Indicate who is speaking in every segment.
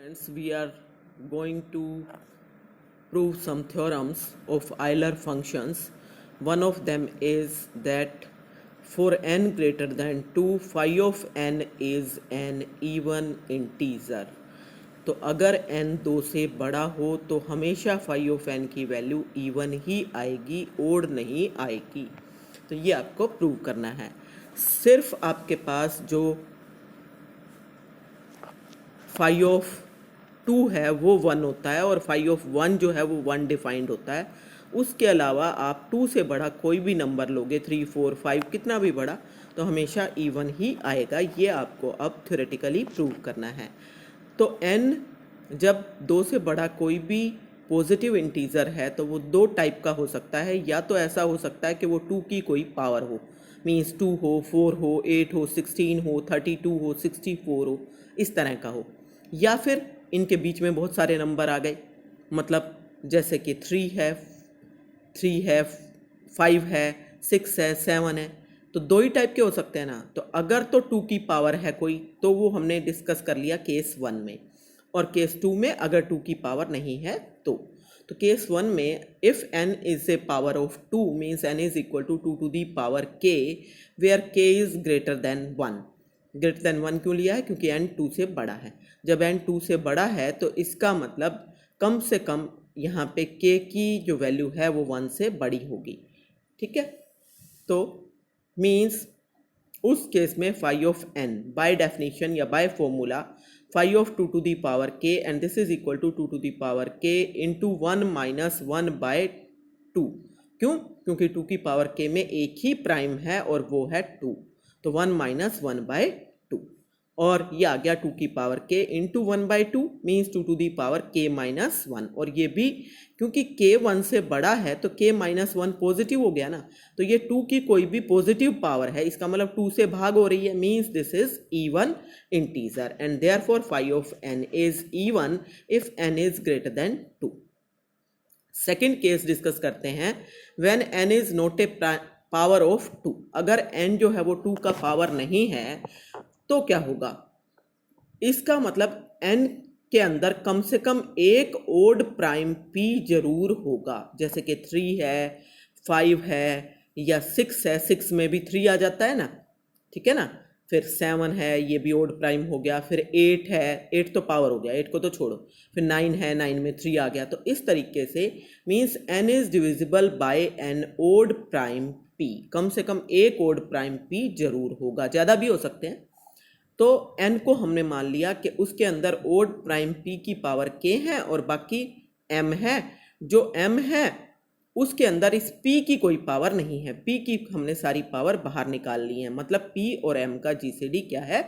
Speaker 1: Friends, we are going to prove some theorems of Euler functions. One of them is that for n greater than 2, phi of n is an even integer. तो अगर n 2 से बड़ा हो तो हमेशा phi of n की value even he आएगी, odd नहीं आएगी। तो ये आपको प्रूव करना है। सिर्फ आपके पास जो phi ऑफ 2 है वो 1 होता है और phi ऑफ 1 जो है वो 1 डिफाइंड होता है। उसके अलावा आप 2 से बड़ा कोई भी नंबर लोगे, 3, 4, 5 कितना भी बड़ा, तो हमेशा इवन ही आएगा। ये आपको अब थ्योरेटिकली प्रूव करना है। तो n जब 2 से बड़ा कोई भी पॉजिटिव इंटीजर है तो वो दो टाइप का हो सकता है। या तो ऐसा हो सकता है कि वो 2 की कोई पावर हो, मीन्स 2 हो, 4 हो, 8 हो, 16 हो, 32 हो, 64 हो, इस तरह का हो। या फिर इनके बीच में बहुत सारे नंबर आ गए, मतलब जैसे कि 3 है, 5 है, 6 है, 7 है। तो दो ही टाइप के हो सकते हैं ना। तो अगर तो 2 की पावर है कोई, तो वो हमने डिस्कस कर लिया केस 1 में। और केस 2 में अगर 2 की पावर नहीं है तो केस 1 में if n is a power of 2 means n is equal to 2 to the power k where k is greater than 1। Greater than 1 क्यों लिया है? क्योंकि n 2 से बड़ा है। जब n 2 से बड़ा है तो इसका मतलब कम से कम यहाँ पे k की जो वैल्यू है वो 1 से बड़ी होगी। ठीक है, तो मीन्स उस केस में phi of n by definition या by formula phi of 2 to the power k and this is equal to 2 to the power k into 1 minus 1 by 2। क्यों? क्योंकि 2 की पावर k में एक ही प्राइम है और वो है 2, तो 1 माइनस 1 बाय 2। और ये आ गया 2 की power k into 1 by 2 means 2 to the power k minus 1। और ये भी क्योंकि k 1 से बड़ा है तो k माइनस 1 पॉजिटिव हो गया ना। तो ये 2 की कोई भी पॉजिटिव पावर है, इसका मतलब 2 से भाग हो रही है, means this is even integer and therefore phi of n is even if n is greater then 2। Second case discuss करते हैं, when n is not a power of 2। अगर n जो है वो 2 का पावर नहीं है तो क्या होगा? इसका मतलब n के अंदर कम से कम एक ओड प्राइम p जरूर होगा। जैसे कि 3 है, 5 है या 6 है, 6 में भी 3 आ जाता है ना, ठीक है ना। फिर 7 है, ये भी ओड प्राइम हो गया। फिर 8 है, 8 तो पावर हो गया, 8 को तो छोड़ो। फिर 9 है, 9 में 3 आ गया। तो इस तरीके से means n is divisible by an odd prime p। कम से कम एक ओड प्राइम p जरूर होगा, ज़्यादा भी हो सकते हैं। तो n को हमने मान लिया कि उसके अंदर ओड प्राइम p की पावर k है और बाकी m है। जो m है उसके अंदर इस p की कोई पावर नहीं है, p की हमने सारी पावर बाहर निकाल ली है। मतलब p और m का जीसीडी क्या है?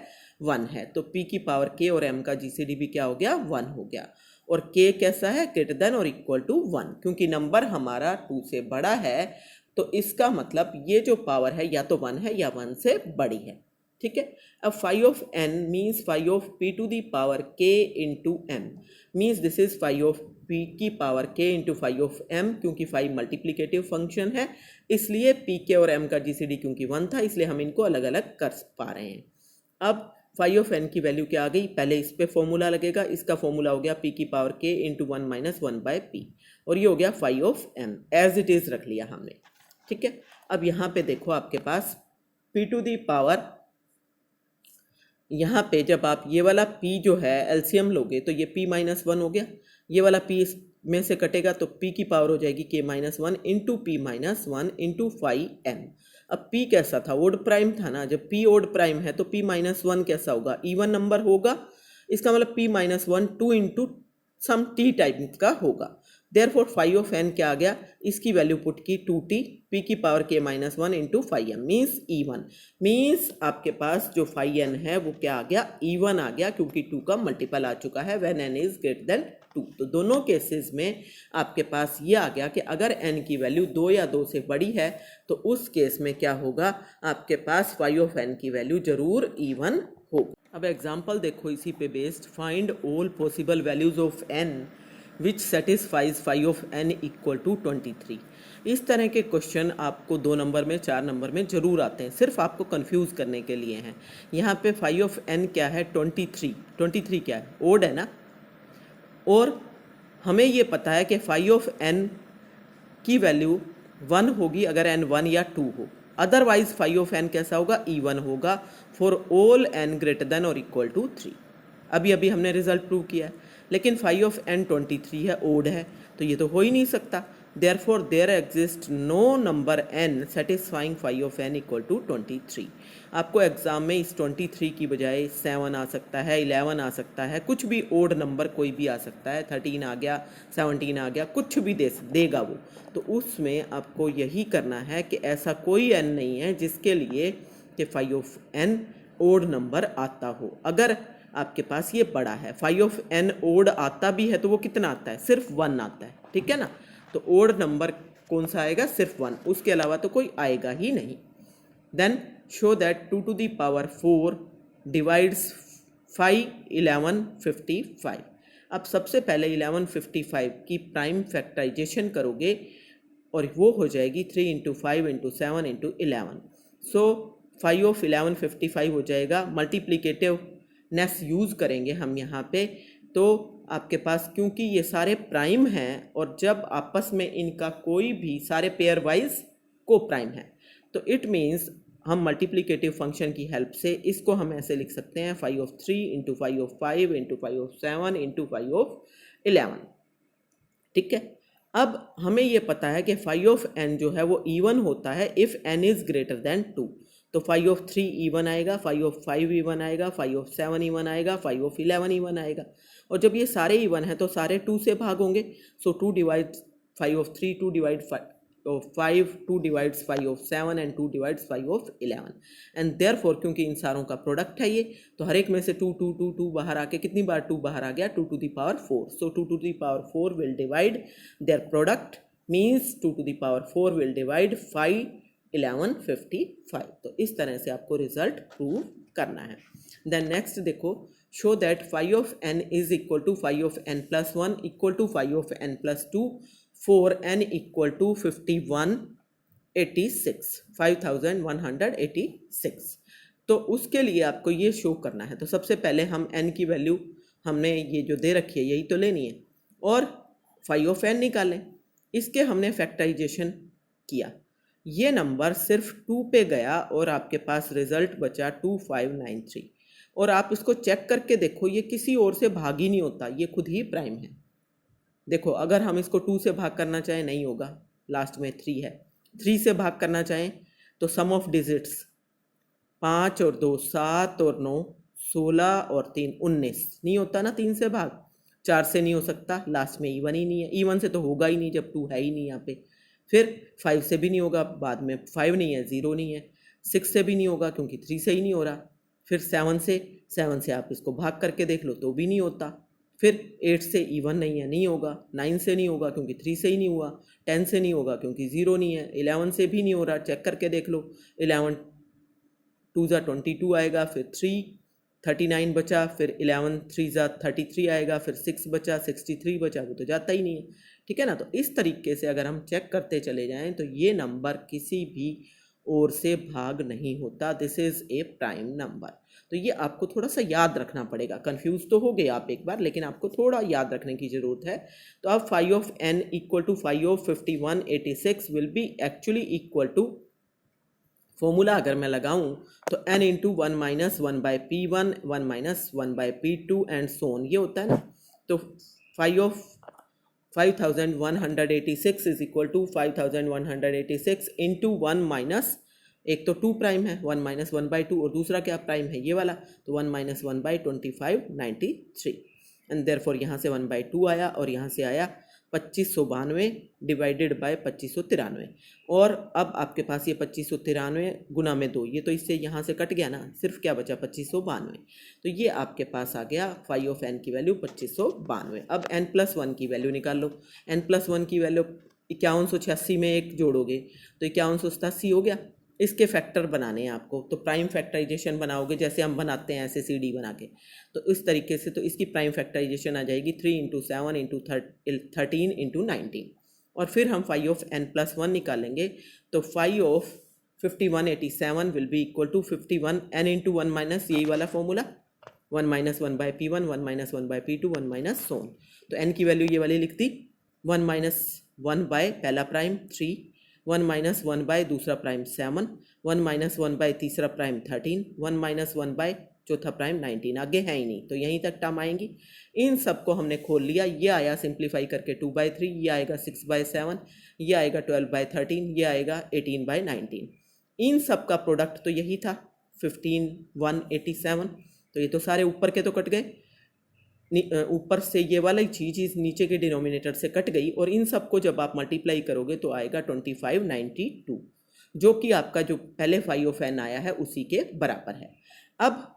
Speaker 1: 1 है। तो p की पावर k और m का जीसीडी भी क्या हो गया? 1 हो गया। और k कैसा है? ग्रेटर देन और इक्वल टू 1। क्योंकि नंबर हमारा 2 से बड़ा है तो इसका मतलब ये जो पावर है या तो 1 है या 1 से बड़ी है। ठीक है। अब phi of n means phi of p to the power k into m means this is phi of p की power k into phi of m। क्योंकि phi मल्टीप्लिकेटिव फंक्शन है इसलिए p k और m का GCD क्योंकि 1 था इसलिए हम इनको अलग अलग कर पा रहे हैं। अब phi ऑफ n की वैल्यू क्या आ गई? पहले इस पे फॉर्मूला लगेगा, इसका फॉर्मूला हो गया p की power k into 1 minus 1 by p और ये हो गया phi of m as it is रख लिया हमने। ठीक है। अब यहाँ पे देखो आपके पास p टू दी पावर, यहाँ पे जब आप ये वाला p जो है एलसीएम लोगे तो ये p माइनस 1 हो गया। ये वाला p में से कटेगा तो p की पावर हो जाएगी k minus 1 into p minus 1 into 5m। अब p कैसा था? ओड प्राइम था ना। जब p ओड प्राइम है तो p माइनस 1 कैसा होगा? इवन नंबर होगा। इसका मतलब p minus 1 2 into sum t type का होगा। देयरफॉर phi ऑफ n क्या आ गया? इसकी वैल्यू पुट की 2t p की power k minus 1 into 5m means E1। Means आपके पास जो phi n है वो क्या आ गया? E1 आ गया, क्योंकि 2 का मल्टीपल आ चुका है when n is greater then 2। तो दोनों केसेस में आपके पास ये आ गया कि अगर n की वैल्यू 2 या 2 से बड़ी है तो उस केस में क्या होगा? आपके पास phi ऑफ n की वैल्यू जरूर E1 होगा। अब एग्जाम्पल देखो इसी पे based, find all possible values of n which satisfies phi of n equal to 23। इस तरह के क्वेश्चन आपको 2 नंबर में 4 नंबर में ज़रूर आते हैं, सिर्फ आपको कंफ्यूज करने के लिए हैं। यहाँ पे phi ऑफ n क्या है? 23। 23 क्या है? ओड है ना, और हमें ये पता है कि फाई ऑफ n की वैल्यू 1 होगी अगर n 1 या 2 हो, अदरवाइज फाई ऑफ n कैसा होगा, इवन होगा for all n greater than और इक्वल टू 3। अभी अभी हमने रिजल्ट प्रूव किया है, लेकिन फाई ऑफ n 23 है, ओड है, तो ये तो हो ही नहीं सकता। Therefore there exist no number n satisfying phi of n equal to 23। आपको एग्जाम में इस 23 की बजाय 7 आ सकता है, 11 आ सकता है, कुछ भी ओड नंबर कोई भी आ सकता है, 13 आ गया, 17 आ गया, कुछ भी देगा वो। तो उसमें आपको यही करना है कि ऐसा कोई n नहीं है जिसके लिए कि phi of n odd number आता हो। अगर आपके पास ये बड़ा है, फाई ऑफ n ओड आता भी है तो वो कितना आता है, सिर्फ 1 आता है, ठीक है ना। तो ओड नंबर कौन सा आएगा, सिर्फ 1, उसके अलावा तो कोई आएगा ही नहीं। Then show that 2 to the power 4 divides 5 11 55। अब सबसे पहले 1155 की प्राइम फैक्टराइजेशन करोगे और वो हो जाएगी 3 × 5 × 7 × 11। सो फाई ऑफ 1155 हो जाएगा। मल्टीप्लीकेटिव नेस यूज़ करेंगे हम यहाँ पे, तो आपके पास क्योंकि ये सारे प्राइम हैं और जब आपस में इनका कोई भी सारे पेयर वाइज को प्राइम है, तो इट मीन्स हम मल्टीप्लिकेटिव फंक्शन की हेल्प से इसको हम ऐसे लिख सकते हैं, phi of 3 × phi of 5 × phi of 7 × phi of 11। ठीक है, अब हमें ये पता है कि फाई ऑफ n जो है वो इवन होता है if n is greater than 2। तो फाई ऑफ 3 इवन आएगा, फाई ऑफ 5 इवन आएगा, फाई ऑफ 7 इवन आएगा, फाई ऑफ 11 इवन आएगा। और जब ये सारे इवन हैं तो सारे 2 से भाग होंगे। So 2 divides phi of 3, 2 divide 5, 2 divides phi of 7 and 2 divides phi of 11। And therefore क्योंकि इन सारों का प्रोडक्ट है ये, तो हर एक में से 2 2 2 2 बाहर आके कितनी बार 2 बाहर आ गया, 2 to the power 4। So 2 to the power 4 will divide their product, means 2 to the power 4 will divide 5 11 55। तो इस तरह से आपको रिजल्ट प्रूव करना है। देन नेक्स्ट देखो, show that phi of n is equal to phi of n plus 1 equal to phi of n plus 2 for n equal to 5186। तो उसके लिए आपको ये शो करना है। तो सबसे पहले हम n की वैल्यू हमने ये जो दे रखी है यही तो लेनी है और फाई ऑफ n निकालें। इसके हमने फैक्टराइजेशन किया, ये नंबर सिर्फ 2 पे गया और आपके पास रिजल्ट बचा 2593। और आप इसको चेक करके देखो, ये किसी और से भाग ही नहीं होता, ये खुद ही प्राइम है। देखो अगर हम इसको 2 से भाग करना चाहें नहीं होगा, लास्ट में 3 है। 3 से भाग करना चाहें तो सम ऑफ डिजिट्स 5 और 2 7 और 9 16 और 3 19, नहीं होता ना 3 से भाग। 4 से नहीं हो सकता, लास्ट में इवन ही नहीं है, इवन से तो होगा ही नहीं जब 2 है ही नहीं यहाँ पे। फिर 5 से भी नहीं होगा, बाद में 5 नहीं है, 0 नहीं है। 6 से भी नहीं होगा क्योंकि 3 से ही नहीं हो रहा। फिर 7 से आप इसको भाग करके देख लो तो भी नहीं होता। फिर 8 से इवन नहीं है, नहीं होगा। 9 से नहीं होगा क्योंकि 3 से ही नहीं हुआ। 10 से नहीं होगा क्योंकि 0 नहीं है। 11 से भी नहीं हो रहा, चेक करके देख लो। 11 2 ज़ा 22 आएगा, फिर 3 39 बचा, फिर 11 3 ज़ा 33 आएगा, फिर 6 बचा 63 बचा, वो तो जाता ही नहीं है। ठीक है ना। तो इस तरीके से अगर हम चेक करते चले जाएं तो ये नंबर किसी भी और से भाग नहीं होता। This is a prime number. तो ये आपको थोड़ा सा याद रखना पड़ेगा। कंफ्यूज तो हो गए आप एक बार, लेकिन आपको थोड़ा याद रखने की ज़रूरत है। तो अब phi of n equal to phi of 5186 will be actually equal to, formula अगर मैं लगाऊं तो n into 1 minus 1 by P1 1 minus 1 by P2 and so on, ये होता है ना। तो phi of 5186 is equal to 5186 into 1 minus, एक तो 2 प्राइम है, 1 माइनस 1 बाई 2, और दूसरा क्या प्राइम है, ये वाला, तो 1 माइनस 1 बाई 2593। एंड देयरफॉर यहाँ से 1 बाई 2 आया और यहाँ से आया 2592 डिवाइडेड बाय 2593। और अब आपके पास ये 2593 गुना में 2, ये तो इससे यहाँ से कट गया ना, सिर्फ क्या बचा 2592। तो ये आपके पास आ गया फाई ऑफ n की वैल्यू 2592। अब n प्लस 1 की वैल्यू निकाल लो। n प्लस 1 की वैल्यू 5186 में एक जोड़ोगे तो 5187 हो गया। इसके फैक्टर बनाने हैं आपको, तो प्राइम फैक्टराइजेशन बनाओगे जैसे हम बनाते हैं ऐसे CD बना के। तो इस तरीके से तो इसकी प्राइम फैक्टराइजेशन आ जाएगी 3 × 7 × 13 × 19। और फिर हम फाई ऑफ n प्लस 1 निकालेंगे तो phi of 5187 will be equal to 51 n into 1 minus, यही वाला formula 1 minus 1 by P1, 1 minus 1 by P2, 1 minus so on. तो n की वैल्यू ये वाली लिख दी, 1 माइनस 1 बाय पहला प्राइम 3, 1 माइनस 1 बाय दूसरा प्राइम 7, 1 माइनस 1 बाय तीसरा प्राइम 13, 1 माइनस 1 बाय चौथा प्राइम 19। आगे है ही नहीं, तो यहीं तक टर्म आएंगी। इन सबको हमने खोल लिया, ये आया सिंप्लीफाई करके 2/3, ये आएगा 6/7, ये आएगा 12/13, ये आएगा 18/19। इन सब का प्रोडक्ट तो यही था 15 187। तो ये तो सारे ऊपर के तो कट गए, ऊपर से ये वाला ही चीज़ इस नीचे के डिनोमिनेटर से कट गई, और इन सबको जब आप मल्टीप्लाई करोगे तो आएगा 2592, जो कि आपका जो पहले फाई ऑफ n आया है उसी के बराबर है। अब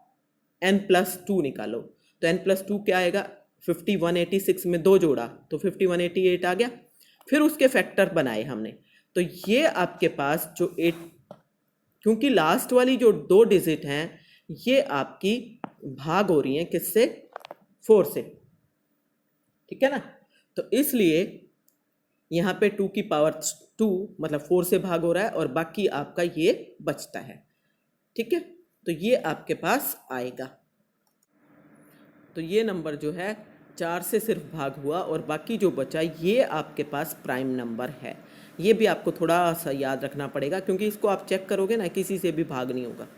Speaker 1: n+2 निकालो, तो n+2 क्या आएगा, 5186 में 2 जोड़ा तो 5188 आ गया। फिर उसके फैक्टर बनाए हमने, तो ये आपके पास जो 8, क्योंकि लास्ट वाली जो 2 डिजिट हैं ये आपकी भाग हो रही हैं किससे, 4 से, ठीक है ना। तो इसलिए यहाँ पे 2 की पावर 2 मतलब 4 से भाग हो रहा है, और बाकी आपका ये बचता है, ठीक है। तो ये आपके पास आएगा, तो ये नंबर जो है 4 से सिर्फ भाग हुआ, और बाकी जो बचा ये आपके पास प्राइम नंबर है। ये भी आपको थोड़ा सा याद रखना पड़ेगा, क्योंकि इसको आप चेक करोगे ना किसी से भी भाग नहीं होगा।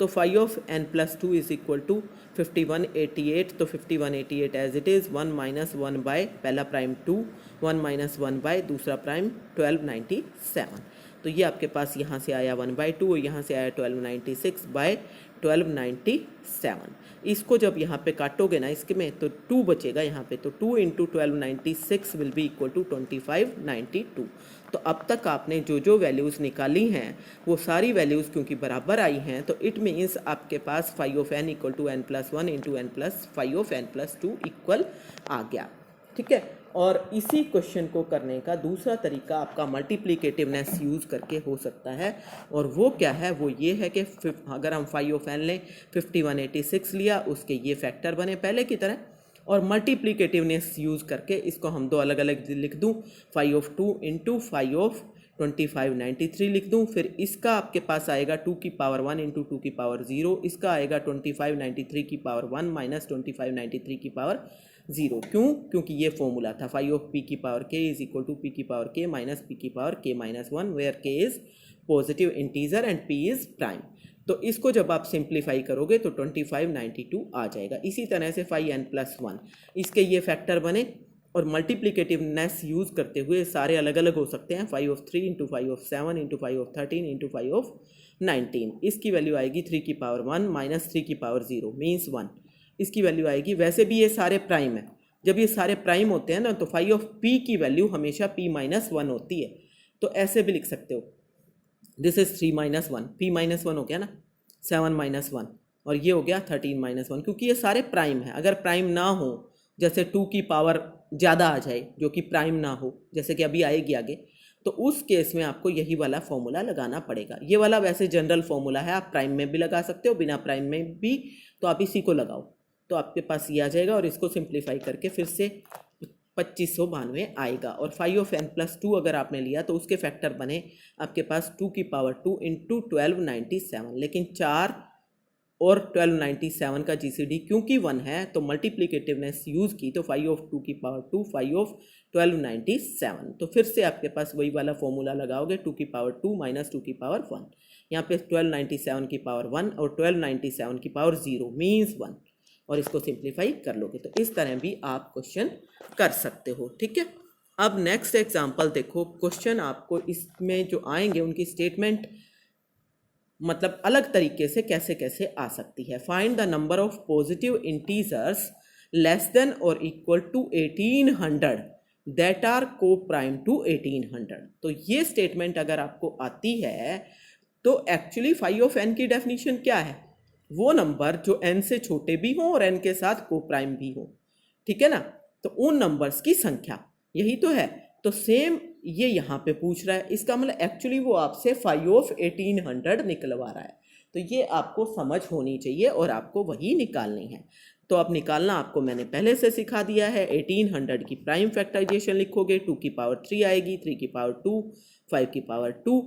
Speaker 1: तो phi of n+2 is equal to 5188, तो 5188 as it is, 1 minus 1 by पहला प्राइम 2, 1 माइनस 1 बाय दूसरा प्राइम 1297। तो ये आपके पास यहाँ से आया 1/2 और यहाँ से आया 1296 बाय 1297। इसको जब यहाँ पे काटोगे ना इसके में, तो 2 बचेगा यहाँ पे, तो 2 into 1296 will be equal to 2592। तो अब तक आपने जो जो वैल्यूज़ निकाली हैं वो सारी वैल्यूज़ क्योंकि बराबर आई हैं, तो इट मीन्स आपके पास phi of n equal to n+1 into n plus phi of n+2 equal आ गया, ठीक है। और इसी क्वेश्चन को करने का दूसरा तरीका आपका मल्टीप्लिकेटिवनेस यूज़ करके हो सकता है, और वो क्या है, वो ये है कि अगर हम फाई ऑफ n लें, 5186 लिया, उसके ये फैक्टर बने पहले की तरह, और मल्टीप्लिकेटिवनेस यूज़ करके इसको हम 2 अलग अलग लिख दूँ, phi of 2 into phi of 2593 लिख दूँ। फिर इसका आपके पास आएगा 2 की पावर 1 इंटू 2 की पावर 0, इसका आएगा 2593 की पावर 1 माइनस 2593 की पावर 0। क्यों, क्योंकि ये फॉर्मूला था फाई ऑफ p की power k is equal to p की पावर k माइनस p की power k minus 1, where k is positive integer and p is prime. तो इसको जब आप सिंप्लीफाई करोगे तो 2592 आ जाएगा। इसी तरह से फाई n+1, इसके ये फैक्टर बने, और मल्टीप्लिकेटिवनेस यूज़ करते हुए सारे अलग अलग हो सकते हैं, phi of 3 into phi of 7 into phi of 13 into phi of 19। इसकी वैल्यू आएगी 3 की पावर 1 माइनस 3 की पावर 0 मीन्स 1। इसकी वैल्यू आएगी, वैसे भी ये सारे प्राइम है, जब ये सारे प्राइम होते हैं ना तो फाई ऑफ p की वैल्यू हमेशा p-1 होती है। तो ऐसे भी लिख सकते हो, दिस इज 3-1, p-1 हो गया ना, 7-1, और ये हो गया 13-1, क्योंकि ये सारे प्राइम है। अगर प्राइम ना हो, जैसे 2 की पावर ज़्यादा आ जाए जो कि प्राइम ना हो, जैसे कि अभी आएगी आगे, तो उस केस में आपको यही वाला फॉर्मूला लगाना पड़ेगा। ये वाला वैसे जनरल फॉर्मूला है, आप प्राइम में भी लगा सकते हो, बिना प्राइम में भी, तो आप इसी को लगाओ तो आपके पास ये आ जाएगा, और इसको सिंप्लीफाई करके फिर से 2592 आएगा। और फाई ऑफ n+2 अगर आपने लिया तो उसके फैक्टर बने आपके पास 2 की पावर 2 इंटू 1297, लेकिन 4 और 1297 का GCD क्योंकि 1 है तो मल्टीप्लिकेटिवनेस यूज़ की, तो फाई ऑफ 2 की पावर 2 फाई ऑफ 1297। तो फिर से आपके पास वही वाला फॉर्मूला लगाओगे, 2 की पावर 2 माइनस 2 की पावर 1, यहाँ पे 1297 की पावर 1 और 1297 की पावर 0 मीन्स 1, और इसको सिंप्लीफाई कर लोगे। तो इस तरह भी आप क्वेश्चन कर सकते हो, ठीक है। अब नेक्स्ट एग्जांपल देखो, क्वेश्चन आपको इसमें जो आएंगे उनकी स्टेटमेंट मतलब अलग तरीके से कैसे कैसे आ सकती है। Find the number of positive integers less than और इक्वल टू 1800 दैट आर को प्राइम टू 1800। तो ये स्टेटमेंट अगर आपको आती है तो एक्चुअली फाई ऑफ n की डेफिनेशन क्या है, वो नंबर जो n से छोटे भी हों और n के साथ को प्राइम भी हो, ठीक है ना। तो उन नंबर्स की संख्या यही तो है। तो सेम ये यहाँ पे पूछ रहा है, इसका मतलब एक्चुअली वो आपसे फाई ऑफ 1800 निकलवा रहा है। तो ये आपको समझ होनी चाहिए और आपको वही निकालनी है। तो अब निकालना आपको मैंने पहले से सिखा दिया है। 1800 की प्राइम फैक्टराइजेशन लिखोगे, 2 की पावर 3 आएगी, 3 की पावर 2, 5 की पावर 2।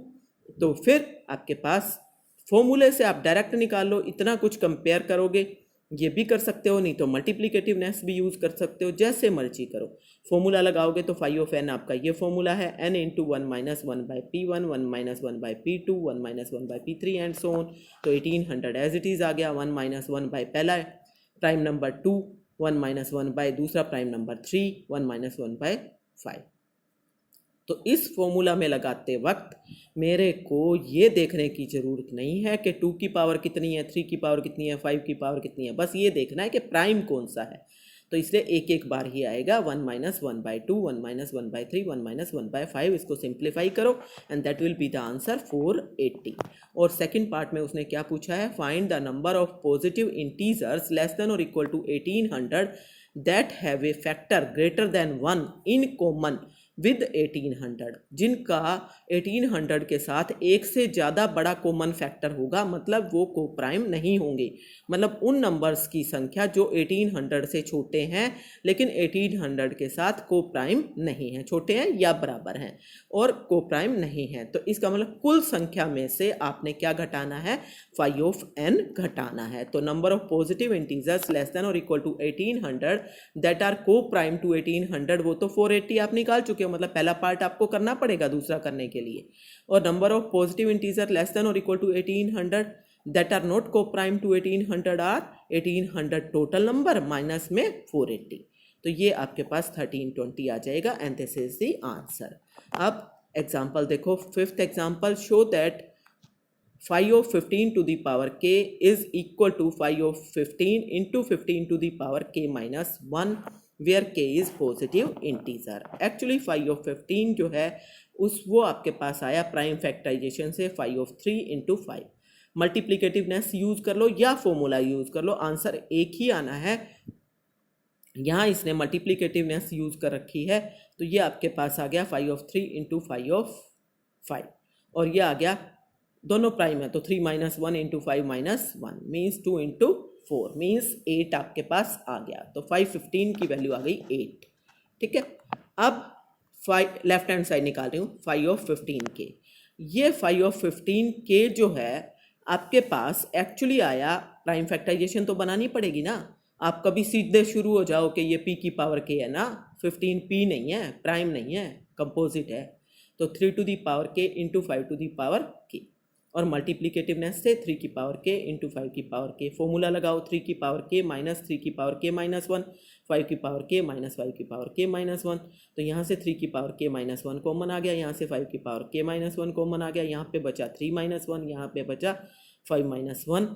Speaker 1: तो फिर आपके पास फॉर्मूले से आप डायरेक्ट निकाल लो, इतना कुछ कंपेयर करोगे ये भी कर सकते हो, नहीं तो मल्टीप्लिकेटिवनेस भी यूज़ कर सकते हो, जैसे मर्जी करो। फॉर्मूला लगाओगे तो फाई ऑफ एन आपका ये फॉर्मूला है, n into 1 minus 1 by P1, 1 minus 1 by P2, 1 minus 1 by P3 and so on. तो 1800 एज इट इज़ आ गया। 1 माइनस 1 बाई पहला प्राइम नंबर 2, 1 माइनस 1 बाई दूसरा प्राइम नंबर 3, 1 माइनस 1 बाई 5। तो इस फॉर्मूला में लगाते वक्त मेरे को ये देखने की ज़रूरत नहीं है कि 2 की पावर कितनी है, 3 की पावर कितनी है, 5 की पावर कितनी है, बस ये देखना है कि प्राइम कौन सा है। तो इसलिए एक एक बार ही आएगा। 1 minus 1 by 2, 1 minus 1 by 3, 1 minus 1 by 5। इसको सिंप्लीफाई करो and that will be the answer 480। और सेकंड पार्ट में उसने क्या पूछा है, find the number of positive integers less than और equal to 1800 that have a factor greater than 1 in common with 1800, जिनका 1800 के साथ एक से ज़्यादा बड़ा कॉमन फैक्टर होगा, मतलब वो को प्राइम नहीं होंगे। मतलब उन नंबर्स की संख्या जो 1800 से छोटे हैं लेकिन 1800 के साथ को प्राइम नहीं है, छोटे हैं या बराबर हैं और को प्राइम नहीं है। तो इसका मतलब कुल संख्या में से आपने क्या घटाना है, फाई ऑफ एन घटाना है। तो number of positive integers less than और इक्वल टू 1800 दैट आर को प्राइम टू 1800, वो तो 480 आप निकाल चुके हो, मतलब पहला पार्ट आपको करना पड़ेगा दूसरा करने के लिए। और number of positive integer less than और equal to 1800 that are not coprime to 1800 are 1800 total number minus में 480। तो ये आपके पास 1320 आ जाएगा and this is the answer. अब एग्जाम्पल देखो, fifth example, show that phi of 15 to the power k is equal to phi of 15 into 15 to the power k minus 1 where k is positive integer। Actually phi of 15 जो है वो आपके पास आया prime factorization से phi of 3 into 5। Multiplicativeness use कर लो या फॉर्मूला यूज़ कर लो, आंसर एक ही आना है। यहाँ इसने मल्टीप्लिकेटिवनेस यूज़ कर रखी है तो ये आपके पास आ गया phi of 3 into phi of 5 और ये आ गया, दोनों प्राइम है तो 3 minus 1 into 5 minus 1 means 2 into 4 means 8 आपके पास आ गया। तो 515 की वैल्यू आ गई 8। ठीक है, अब लेफ्ट हैंड साइड निकाल रही हूँ फाई ऑफ 15 के। ये फाई ऑफ 15 के जो है आपके पास एक्चुअली आया, प्राइम फैक्टराइजेशन तो बनानी पड़ेगी ना। आप कभी सीधे शुरू हो जाओ कि ये p की पावर k है ना, 15 p नहीं है, प्राइम नहीं है, कंपोजिट है। तो 3 to the power k into 5 to the power k और मल्टीप्लिकेटिवनेस से 3 की पावर k इंटू 5 की पावर k। फॉर्मूला लगाओ, 3 की पावर k माइनस 3 की पावर k माइनस 1, 5 की पावर k माइनस 5 की पावर k माइनस 1। तो यहाँ से 3 की पावर k माइनस 1 कॉमन आ गया, यहाँ से 5 की पावर k माइनस 1 कॉमन आ गया, यहाँ पे बचा 3 माइनस 1, यहाँ पे बचा 5 माइनस 1।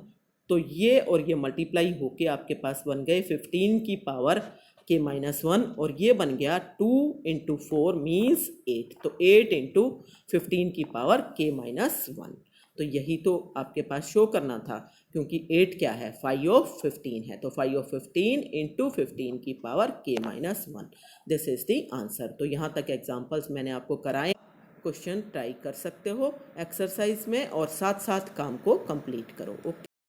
Speaker 1: तो ये और ये मल्टीप्लाई होके आपके पास बन गए 15 की पावर k माइनस 1 और ये बन गया 2 इंटू 4 मीन्स 8। तो 8 इंटू 15 की पावर k माइनस 1। तो यही तो आपके पास शो करना था, क्योंकि 8 क्या है, फाई ऑफ 15 है। तो फाई ऑफ 15 इंटू 15 की power k minus 1, this is the answer. तो यहाँ तक एग्जाम्पल्स मैंने आपको कराए, क्वेश्चन ट्राई कर सकते हो एक्सरसाइज में और साथ साथ काम को कंप्लीट करो। ओके।